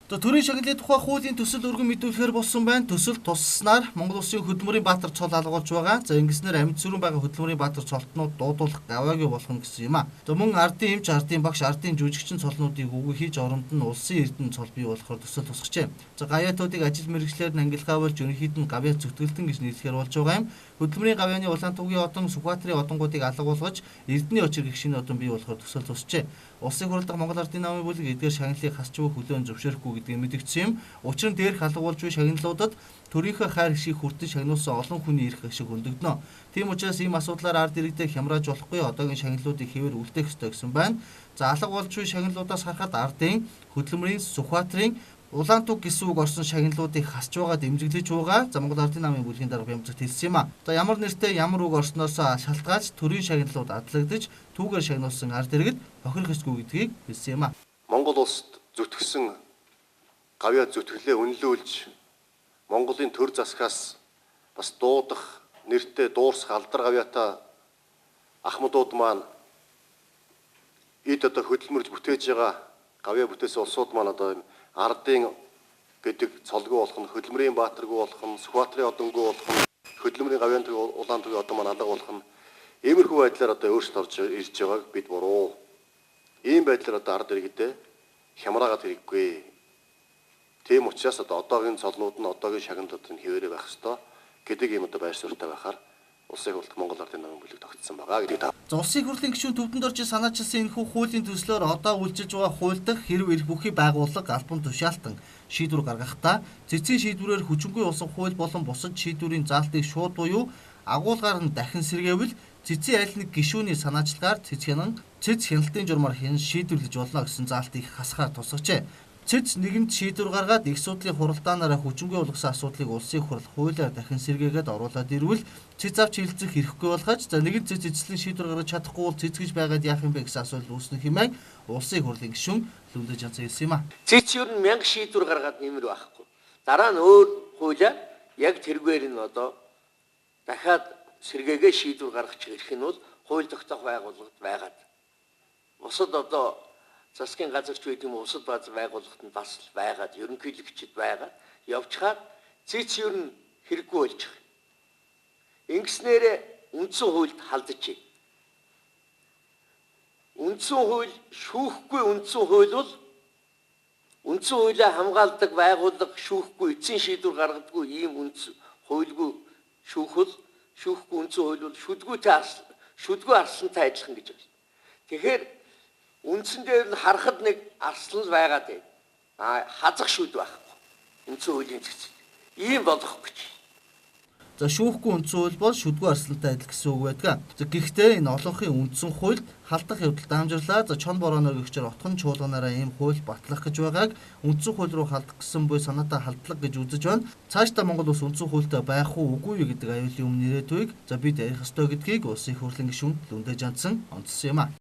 За төрийн шагналын тухай хуулийн төсөл өргөн мэдүүлэхээр болсон байна. Төсөл тусснаар Монгол Улсын хөдөлмөрийн баатар цол алгуулж байгаа. За ингэснээр амьд сүрэн байгаа хөдөлмөрийн баатар цолтнууд дуудуулах гаваагүй болох нь гэсэн юм а. За мөн ардын эмч, ардын багш, ардын жүжигчин цолнуудыг үгүй хийж оромд нь улсын эрдэнэ цол бий болохоор төсөл тусгажээ. За гавьяатуудыг ажил мэргэжлэр ангилгаа болж ерөнхийд нь гавьяа зүтгэлтэн гэж нэрлэхээр болж байгаа юм. Хөдөлмөрийн гавьяаны Улаантүгийн одон, Сүхбаатарын одонгуудыг алга болгож эрдэнэ очир гэх шинэ одон бий болохоор төсөл тусжээ. Улсын хурал дахь Монгол Ардын намын бүлэг эдгээр шагналыг хасч буй хүлээн зөвшөөрөхгүй гэдгийг мэдгдсэн юм. Учир нь дээрх алга болж буй шагналуудад төрийнхөө хайр хшиг хүртэн шагнуулсан олон хүний эрх ашиг хөндөгдөнө. Тийм учраас ийм асуудлаар ард иргэдэд хямрааж болохгүй одоогийн шагналуудыг хэвээр үлдээх ёстой гэсэн байна. За алга болж буй шагналуудаас харахад ардын, хөдөлмөрийн, Сүхбаатарын Улаантүг гэсэн үг орсон шагналуудыг хасч байгаа дэмжиглэж байгаа. За Монгол Ардын намын бүлгийн дарга Бямцагт хэлсэн юм а. За ямар нэртэй ямар үг орсноос шалтгаалж төрийн шагналууд адлагдаж түүгээр шагнуулсан ард иргэд хохирох ёсгүй гэдгийг хэлсэн юм а. Монгол улсад зүтгэсэн гавьяа зүтгэлээ үнэлүүлж Монголын төр засгаас бас дуудах нэртэй дуурсах алдар гавьяатаа ахмадууд маань эд одоо хөдөлмөрлж бүтээж байгаа гавьяа бүтээсэн улсууд маань одоо ардын гэдэг цолгүй болох нь, хөдөлмөрийн баатаргүй болох нь, Сүхбаатарын одонгүй болох нь, хөдөлмөрийн гавьяаны Улаантүгийн одон маань алга болох нь иймэрхүү байдлаар одоо өөрчлөлт орж ирж байгааг бид буруу. Ийм байдлаар одоо ард иргэдээ хямраагаад хэрэггүй. Тийм учраас одоо одоогийн цолнууд нь одоогийн шагналууд нь хэвээрээ байх ёстой гэдэг ийм одоо байр суурьтай байхаар Улсын хурлд Монгол Ардын намын бүлэг тогтсон байгаа гэдэг. За улсын хурлын гишүүн төвдөнд орж санаачилсан энэхүү хуулийн төслөөр одоо үйлчилж байгаа хууль дахь хэрв эрх бүхий байгууллага албан тушаалтан шийдвэр гаргахдаа цэцгийн шийдвэрээр хүчингүй болсон хууль болон бусад шийдвэрийн заалтыг шууд буюу агуулгаар нь дахин сэргээвэл цэцгийн аль нэг гишүүний санаачлагаар цэц хяналтын журмаар шийдвэрлэж болно гэсэн заалтыг хасахаар тусгажээ. Цэц нэгэнт шийдвэр гаргаад их судлын хуралдаанаараа хүчингүй болгосон асуудлыг улсын хурал хуулиар дахин сэргээгээд оруулаад ирвэл цэц авч хилцэх хэрэггүй болгож за нэгэн цэц эзэслийн шийдвэр гаргаж чадахгүй бол цэцгэж байгаад яах юм бэ гэсэн асуулт үүснэ хэмээн улсын хурлын гишүүн Лүндэ Жанцаа хэлсэн юм а. Цэц ер нь 1000 шийдвэр гаргаад нэмэр байхгүй. Дараа нь өөр хуулиар яг тэргээр нь одоо дахиад сэргээгээ шийдвэр гаргачих эрх нь бол хууль тогтоох байгууллагад байгаад. Бусад одоо засгийн газарч байдаг юм усад бааз байгууллагад нь бас байгаад ерөнхийлөгчд байгаад явчихаар цэц ер нь хэрэггүй болж байгаа. Ингэснээрээ үндсэн хуульд халдчихъя. Үндсэн хууль шүүхгүй үндсэн хууль бол үндсэн хуулиа хамгаалдаг байгууллага шүүхгүй эцсийн шийдвэр гаргадаггүй ийм үндсэн хуульгүй шүүхэл шүүхгүй үндсэн хууль бол шүдгүй арслантай адилхан гэж байна. Тэгэхээр үндсэн дээр нь харахад нэг арслан байгаад байна. Хазах шүд байхгүй. Үндсэн хуулийн зэгцэл. Ийм болох гэж. За шүүхгүй үндсэн хууль бол шүдгүй арслантай адил гэсэн үг байдаг. За гэхдээ энэ олонхын үндсэн хуульд халдах явдал дамжирлаа. За чон борооноог өгчээр отхон чуулганаараа ийм хууль батлах гэж байгааг үндсэн хууль руу халдах гэсэн буй санаатаа халдлага гэж үзэж байна. Цаашдаа Монгол улс үндсэн хуультай байх уу үгүй юу гэдэг аюулын өмнө ирээдүйг за бид ярих ёстой гэдгийг улсын хурлын гишүүн Лүндэ Жанцаа онцлсан юм а.